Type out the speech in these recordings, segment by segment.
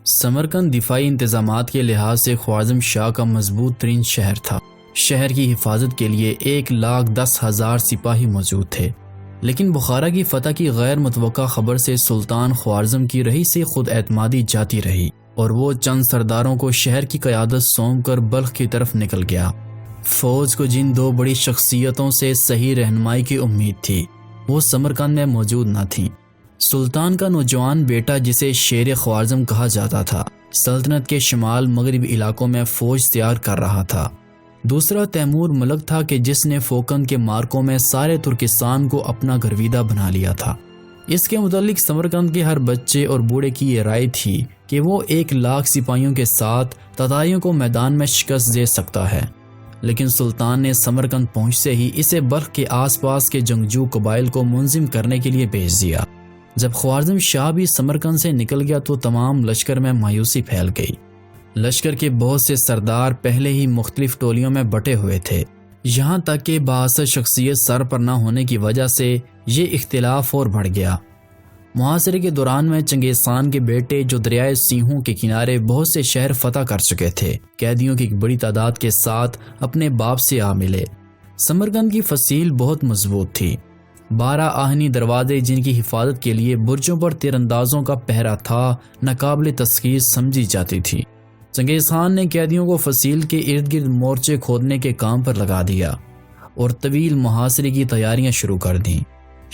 سمرقند دفاعی انتظامات کے لحاظ سے خوارزم شاہ کا مضبوط ترین شہر تھا۔ شہر کی حفاظت کے لیے 1,10,000 سپاہی موجود تھے، لیکن بخارا کی فتح کی غیر متوقع خبر سے سلطان خوارزم کی رہی سے خود اعتمادی جاتی رہی اور وہ چند سرداروں کو شہر کی قیادت سونپ کر بلخ کی طرف نکل گیا۔ فوج کو جن دو بڑی شخصیتوں سے صحیح رہنمائی کی امید تھی وہ سمرقند میں موجود نہ تھیں۔ سلطان کا نوجوان بیٹا جسے شیر خوارزم کہا جاتا تھا سلطنت کے شمال مغربی علاقوں میں فوج تیار کر رہا تھا۔ دوسرا تیمور ملک تھا کہ جس نے فوکند کے مارکوں میں سارے ترکستان کو اپنا گرویدہ بنا لیا تھا۔ اس کے متعلق سمرقند کے ہر بچے اور بوڑھے کی یہ رائے تھی کہ وہ 1,00,000 سپاہیوں کے ساتھ تتاریوں کو میدان میں شکست دے سکتا ہے، لیکن سلطان نے سمرقند پہنچتے ہی اسے بلخ کے آس پاس کے جنگجو قبائل کو منظم کرنے کے لیے بھیج دیا۔ جب خوارزم شاہ بھی سمرقند سے نکل گیا تو تمام لشکر میں مایوسی پھیل گئی۔ لشکر کے بہت سے سردار پہلے ہی مختلف ٹولیوں میں بٹے ہوئے تھے، یہاں تک کہ بااثر شخصیت سر پر نہ ہونے کی وجہ سے یہ اختلاف اور بڑھ گیا۔ محاصرے کے دوران میں چنگیز خان کے بیٹے جو دریائے سیہوں کے کنارے بہت سے شہر فتح کر چکے تھے، قیدیوں کی ایک بڑی تعداد کے ساتھ اپنے باپ سے آ ملے۔ سمرقند کی فصیل بہت مضبوط تھی۔ 12 آہنی دروازے جن کی حفاظت کے لیے برجوں پر تیر اندازوں کا پہرا تھا ناقابل تسخیر سمجھی جاتی تھی۔ چنگیز خان نے قیدیوں کو فصیل کے ارد گرد مورچے کھودنے کے کام پر لگا دیا اور طویل محاصرے کی تیاریاں شروع کر دیں۔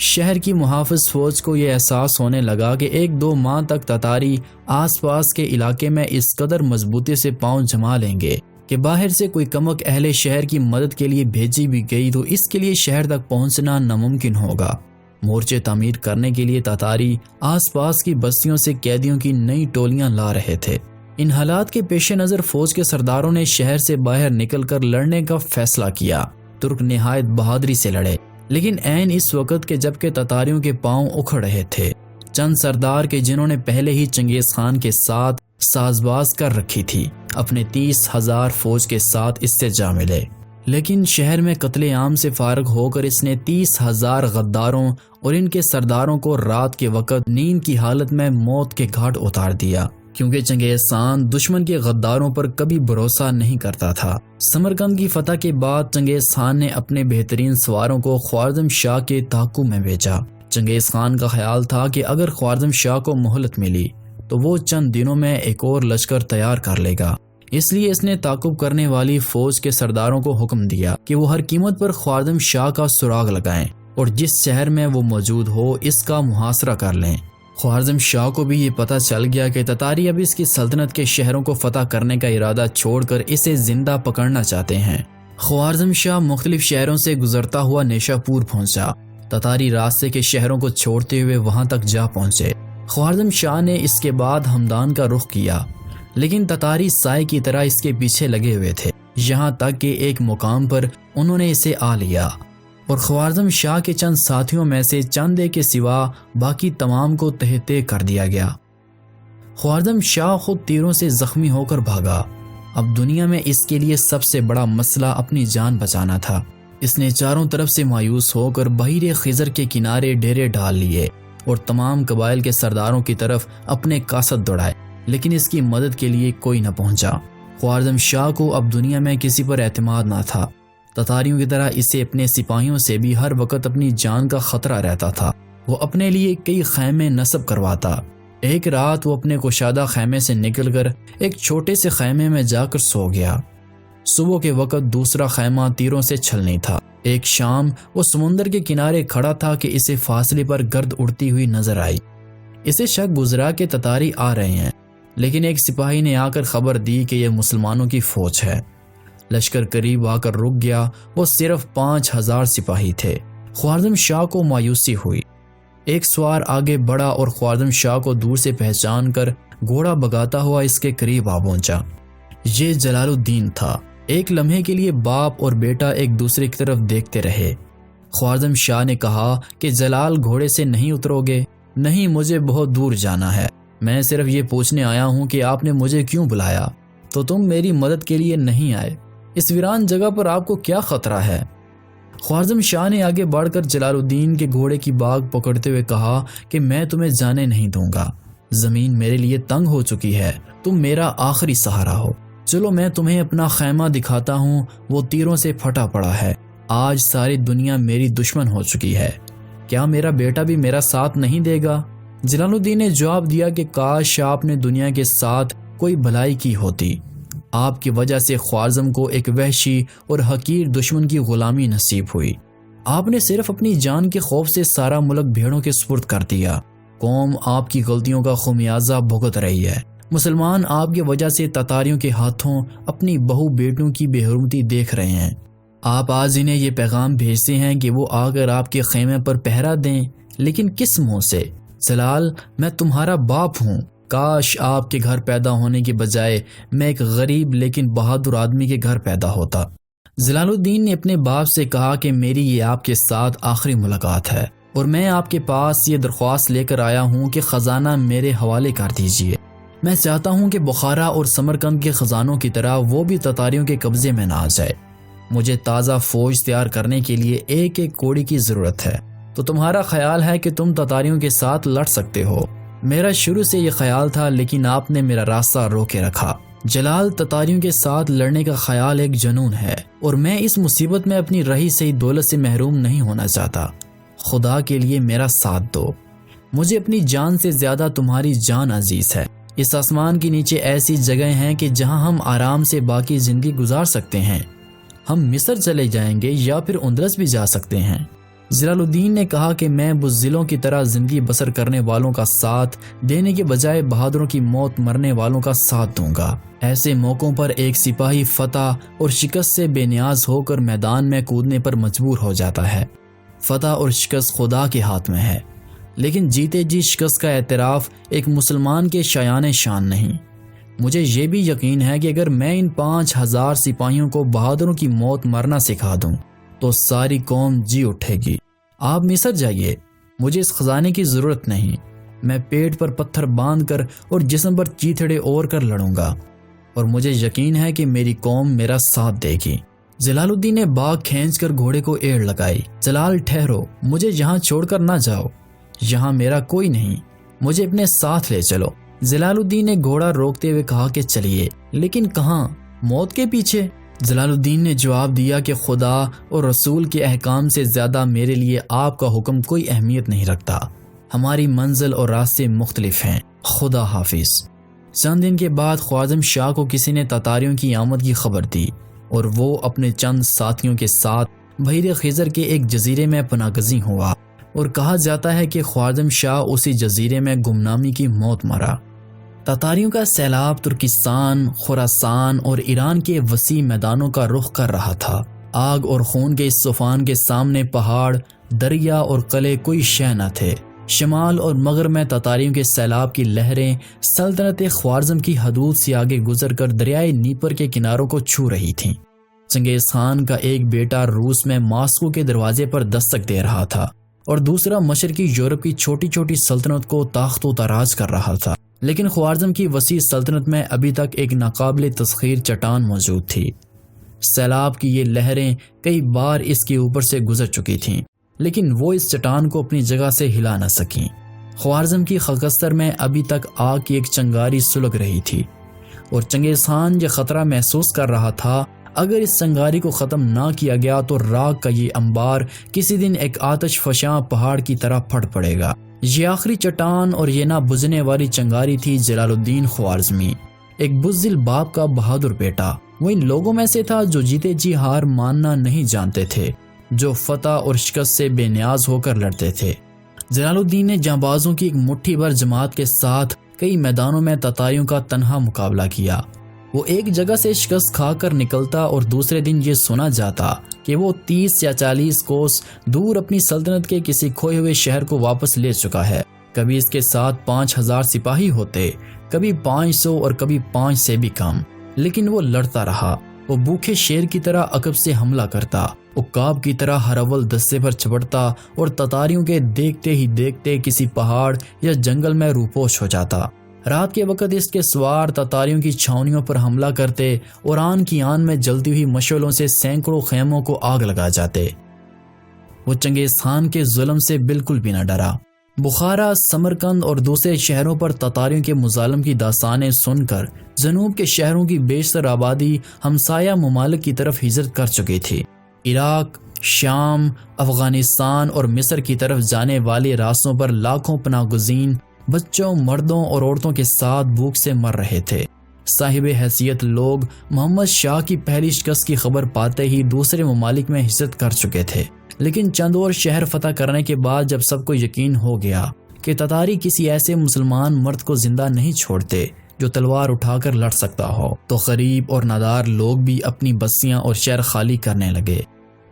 شہر کی محافظ فوج کو یہ احساس ہونے لگا کہ 1-2 ماہ تک تتاری آس پاس کے علاقے میں اس قدر مضبوطی سے پاؤں جما لیں گے کہ باہر سے کوئی کمک اہل شہر کی مدد کے لیے بھیجی بھی گئی تو اس کے لیے شہر تک پہنچنا ناممکن ہوگا۔ مورچے تعمیر کرنے کے لیے تتاری آس پاس کی بستیوں سے قیدیوں کی نئی ٹولیاں لا رہے تھے۔ ان حالات کے پیش نظر فوج کے سرداروں نے شہر سے باہر نکل کر لڑنے کا فیصلہ کیا۔ ترک نہایت بہادری سے لڑے، لیکن عین اس وقت کے جبکہ تتاریوں کے پاؤں اکھڑ رہے تھے۔ چند سردار کے جنہوں نے پہلے ہی چنگیز خان کے ساتھ سازباز کر رکھی تھی اپنے 30,000 فوج کے ساتھ اس سے جا ملے، لیکن شہر میں قتل عام سے فارغ ہو کر اس نے 30,000 غداروں اور ان کے سرداروں کو رات کے وقت نیند کی حالت میں موت کے گھاٹ اتار دیا، کیونکہ چنگیز خان دشمن کے غداروں پر کبھی بھروسہ نہیں کرتا تھا۔ سمرقند کی فتح کے بعد چنگیز خان نے اپنے بہترین سواروں کو خوارزم شاہ کے تعاقب میں بھیجا۔ چنگیز خان کا خیال تھا کہ اگر خوارزم شاہ کو مہلت ملی تو وہ چند دنوں میں ایک اور لشکر تیار کر لے گا، اس لیے اس نے تعاقب کرنے والی فوج کے سرداروں کو حکم دیا کہ وہ ہر قیمت پر خوارزم شاہ کا سراغ لگائیں اور جس شہر میں وہ موجود ہو اس کا محاصرہ کر لیں۔ خوارزم شاہ کو بھی یہ پتہ چل گیا کہ تتاری اب اس کی سلطنت کے شہروں کو فتح کرنے کا ارادہ چھوڑ کر اسے زندہ پکڑنا چاہتے ہیں۔ خوارزم شاہ مختلف شہروں سے گزرتا ہوا نیشا پور پہنچا۔ تتاری راستے کے شہروں کو چھوڑتے ہوئے وہاں تک جا پہنچے۔ خوارزم شاہ نے اس کے بعد ہمدان کا رخ کیا، لیکن تتاری سائے کی طرح اس کے پیچھے لگے ہوئے تھے، یہاں تک کہ ایک مقام پر انہوں نے اسے آ لیا اور خوارزم شاہ کے چند ساتھیوں میں سے چند ایک کے سوا باقی تمام کو تہتے کر دیا گیا۔ خوارزم شاہ خود تیروں سے زخمی ہو کر بھاگا۔ اب دنیا میں اس کے لیے سب سے بڑا مسئلہ اپنی جان بچانا تھا۔ اس نے چاروں طرف سے مایوس ہو کر بحیر خضر کے کنارے ڈیرے ڈال لیے اور تمام قبائل کے سرداروں کی طرف اپنے قاصد دوڑائے، لیکن اس کی مدد کے لیے کوئی نہ پہنچا۔ خوارزم شاہ کو اب دنیا میں کسی پر اعتماد نہ تھا۔ تتاریوں کی طرح اسے اپنے سپاہیوں سے بھی ہر وقت اپنی جان کا خطرہ رہتا تھا۔ وہ اپنے لیے کئی خیمے نصب کرواتا۔ ایک رات وہ اپنے کشادہ خیمے سے نکل کر ایک چھوٹے سے خیمے میں جا کر سو گیا۔ صبح کے وقت دوسرا خیمہ تیروں سے چھلنی تھا۔ ایک شام وہ سمندر کے کنارے کھڑا تھا کہ اسے فاصلے پر گرد اڑتی ہوئی نظر آئی۔ اسے شک گزرا کہ تتاری آ رہے ہیں، لیکن ایک سپاہی نے آ کر خبر دی کہ یہ مسلمانوں کی فوج ہے۔ لشکر قریب آ کر رک گیا۔ وہ صرف 5,000 سپاہی تھے۔ خوارزم شاہ کو مایوسی ہوئی۔ ایک سوار آگے بڑھا اور خوارزم شاہ کو دور سے پہچان کر گھوڑا بگاتا ہوا اس کے قریب آ پہنچا۔ یہ جلال الدین تھا۔ ایک لمحے کے لیے باپ اور بیٹا ایک دوسرے کی طرف دیکھتے رہے۔ خوارزم شاہ نے کہا کہ جلال گھوڑے سے نہیں اترو گے؟ نہیں، مجھے بہت دور جانا ہے۔ میں صرف یہ پوچھنے آیا ہوں کہ آپ نے مجھے کیوں بلایا؟ تو تم میری مدد کے لیے نہیں آئے؟ اس ویران جگہ پر آپ کو کیا خطرہ ہے؟ خوارزم شاہ نے آگے بڑھ کر جلال الدین کے گھوڑے کی باگ پکڑتے ہوئے کہا کہ میں تمہیں جانے نہیں دوں گا۔ زمین میرے لیے تنگ ہو چکی ہے، تم میرا آخری سہارا ہو۔ چلو میں تمہیں اپنا خیمہ دکھاتا ہوں، وہ تیروں سے پھٹا پڑا ہے۔ آج ساری دنیا میری دشمن ہو چکی ہے، کیا میرا بیٹا بھی میرا ساتھ نہیں دے گا؟ جلال الدین نے جواب دیا کہ کاش آپ نے دنیا کے ساتھ کوئی بھلائی کی ہوتی۔ آپ کی وجہ سے خوارزم کو ایک وحشی اور حقیر دشمن کی غلامی نصیب ہوئی۔ آپ نے صرف اپنی جان کے خوف سے سارا ملک بھیڑوں کے سپرد کر دیا۔ قوم آپ کی غلطیوں کا خمیازہ بھگت رہی ہے۔ مسلمان آپ کی وجہ سے تتاریوں کے ہاتھوں اپنی بہو بیٹوں کی بے حرمتی دیکھ رہے ہیں۔ آپ آج انہیں یہ پیغام بھیجتے ہیں کہ وہ آ کر آپ کے خیمے پر پہرا دیں، لیکن کس منہ سے؟ جلال، میں تمہارا باپ ہوں۔ کاش آپ کے گھر پیدا ہونے کے بجائے میں ایک غریب لیکن بہادر آدمی کے گھر پیدا ہوتا۔ جلال الدین نے اپنے باپ سے کہا کہ میری یہ آپ کے ساتھ آخری ملاقات ہے اور میں آپ کے پاس یہ درخواست لے کر آیا ہوں کہ خزانہ میرے حوالے کر دیجیے۔ میں چاہتا ہوں کہ بخارا اور سمرقند کے خزانوں کی طرح وہ بھی تتاریوں کے قبضے میں نہ آ جائے۔ مجھے تازہ فوج تیار کرنے کے لیے ایک ایک کوڑی کی ضرورت ہے۔ تو تمہارا خیال ہے کہ تم تتاریوں کے ساتھ لڑ سکتے ہو؟ میرا شروع سے یہ خیال تھا، لیکن آپ نے میرا راستہ روکے رکھا۔ جلال، تتاریوں کے ساتھ لڑنے کا خیال ایک جنون ہے اور میں اس مصیبت میں اپنی رہی سہی دولت سے محروم نہیں ہونا چاہتا۔ خدا کے لیے میرا ساتھ دو۔ مجھے اپنی جان سے زیادہ تمہاری جان عزیز ہے۔ اس آسمان کے نیچے ایسی جگہیں ہیں کہ جہاں ہم آرام سے باقی زندگی گزار سکتے ہیں۔ ہم مصر چلے جائیں گے یا پھر اندرس بھی جا سکتے ہیں۔ جلال الدین نے کہا کہ میں بزدلوں کی طرح زندگی بسر کرنے والوں کا ساتھ دینے کے بجائے بہادروں کی موت مرنے والوں کا ساتھ دوں گا۔ ایسے موقعوں پر ایک سپاہی فتح اور شکست سے بے نیاز ہو کر میدان میں کودنے پر مجبور ہو جاتا ہے۔ فتح اور شکست خدا کے ہاتھ میں ہے، لیکن جیتے جی شکست کا اعتراف ایک مسلمان کے شایان شان نہیں۔ مجھے یہ بھی یقین ہے کہ اگر میں ان 5000 سپاہیوں کو بہادروں کی موت مرنا سکھا دوں تو ساری قوم جی اٹھے گی۔ آپ مصر جائیے، مجھے اس خزانے کی ضرورت نہیں۔ میں پیٹ پر پتھر باندھ کر اور جسم پر چیتھڑے اوڑھ کر لڑوں گا، اور مجھے یقین ہے کہ میری قوم میرا ساتھ دے گی۔ جلال الدین نے باغ کھینچ کر گھوڑے کو ایڑ لگائی۔ جلال، ٹھہرو، مجھے یہاں چھوڑ کر نہ جاؤ، یہاں میرا کوئی نہیں، مجھے اپنے ساتھ لے چلو۔ جلال الدین نے گھوڑا روکتے ہوئے کہا کہ چلیے، لیکن کہاں؟ موت کے پیچھے؟ جلال الدین نے جواب دیا کہ خدا اور رسول کے احکام سے زیادہ میرے لیے آپ کا حکم کوئی اہمیت نہیں رکھتا۔ ہماری منزل اور راستے مختلف ہیں۔ خدا حافظ۔ چند دن کے بعد خوارزم شاہ کو کسی نے تتاریوں کی آمد کی خبر دی اور وہ اپنے چند ساتھیوں کے ساتھ بحیرہ خزر کے ایک جزیرے میں پناہ گزین ہوا، اور کہا جاتا ہے کہ خوارزم شاہ اسی جزیرے میں گمنامی کی موت مرا۔ تتاریوں کا سیلاب ترکستان، خراسان اور ایران کے وسیع میدانوں کا رخ کر رہا تھا۔ آگ اور خون کے اس طوفان کے سامنے پہاڑ، دریا اور قلعے کوئی شے نہ تھے۔ شمال اور مغرب میں تتاریوں کے سیلاب کی لہریں سلطنت خوارزم کی حدود سے آگے گزر کر دریائے نیپر کے کناروں کو چھو رہی تھیں۔ چنگیز خان کا ایک بیٹا روس میں ماسکو کے دروازے پر دستک دے رہا تھا اور دوسرا مشرقی یورپ کی چھوٹی چھوٹی سلطنت کو تاخت و تاراج کر رہا تھا، لیکن خوارزم کی وسیع سلطنت میں ابھی تک ایک ناقابل تسخیر چٹان موجود تھی۔ سیلاب کی یہ لہریں کئی بار اس کے اوپر سے گزر چکی تھیں، لیکن وہ اس چٹان کو اپنی جگہ سے ہلا نہ سکیں۔ خوارزم کی خاکستر میں ابھی تک آگ کی ایک چنگاری سلگ رہی تھی، اور چنگیز خان یہ خطرہ محسوس کر رہا تھا اگر اس چنگاری کو ختم نہ کیا گیا تو راگ کا یہ انبار کسی دن ایک آتش فشاں پہاڑ کی طرح پھٹ پڑے گا۔ یہ آخری چٹان اور یہ نہ بجھنے والی چنگاری تھی جلال الدین خوارزمی، ایک بزدل باپ کا بہادر بیٹا۔ وہ ان لوگوں میں سے تھا جو جیتے جی ہار ماننا نہیں جانتے تھے، جو فتح اور شکست سے بے نیاز ہو کر لڑتے تھے۔ جلال الدین نے جانبازوں کی ایک مٹھی بھر جماعت کے ساتھ کئی میدانوں میں تتاریوں کا تنہا مقابلہ کیا۔ وہ ایک جگہ سے شکست کھا کر نکلتا اور دوسرے دن یہ سنا جاتا کہ وہ 30 یا 40 کوس دور اپنی سلطنت کے کسی کھوئے ہوئے شہر کو واپس لے چکا ہے۔ کبھی اس کے ساتھ 5000 سپاہی ہوتے، کبھی 500 اور کبھی 5 سے بھی کم، لیکن وہ لڑتا رہا۔ وہ بھوکے شیر کی طرح عقب سے حملہ کرتا، عقاب کی طرح ہر اول دستے پر چپڑتا اور تتاریوں کے دیکھتے ہی دیکھتے کسی پہاڑ یا جنگل میں روپوش ہو جاتا۔ رات کے وقت اس کے سوار تتاریوں کی چھاؤنیوں پر حملہ کرتے اور آن کی آن میں جلتی ہوئی مشعلوں سے سینکڑوں خیموں کو آگ لگا جاتے۔ وہ چنگیز خان کے ظلم سے بالکل بھی نہ ڈرا۔ بخارا، سمرقند اور دوسرے شہروں پر تتاریوں کے مظالم کی داستانیں سن کر جنوب کے شہروں کی بیشتر آبادی ہمسایہ ممالک کی طرف ہجرت کر چکی تھی۔ عراق، شام، افغانستان اور مصر کی طرف جانے والے راستوں پر لاکھوں پناہ گزین بچوں، مردوں اور عورتوں کے ساتھ بھوک سے مر رہے تھے۔ صاحب حیثیت لوگ محمد شاہ کی پہلی شکست کی خبر پاتے ہی دوسرے ممالک میں ہجرت کر چکے تھے، لیکن چند اور شہر فتح کرنے کے بعد جب سب کو یقین ہو گیا کہ تتاری کسی ایسے مسلمان مرد کو زندہ نہیں چھوڑتے جو تلوار اٹھا کر لڑ سکتا ہو، تو غریب اور نادار لوگ بھی اپنی بستیاں اور شہر خالی کرنے لگے۔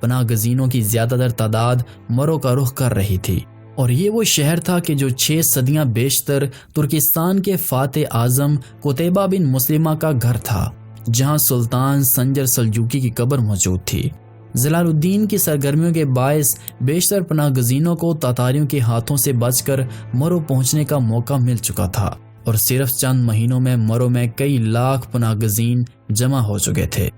پناہ گزینوں کی زیادہ تر تعداد مرو کا رخ کر رہی تھی، اور یہ وہ شہر تھا کہ جو 6 صدیاں بیشتر ترکستان کے فاتح اعظم قتیبہ بن مسلمہ کا گھر تھا، جہاں سلطان سنجر سلجوقی کی قبر موجود تھی۔ جلال الدین کی سرگرمیوں کے باعث بیشتر پناہ گزینوں کو تاتاریوں کے ہاتھوں سے بچ کر مرو پہنچنے کا موقع مل چکا تھا، اور صرف چند مہینوں میں مرو میں کئی لاکھ پناہ گزین جمع ہو چکے تھے۔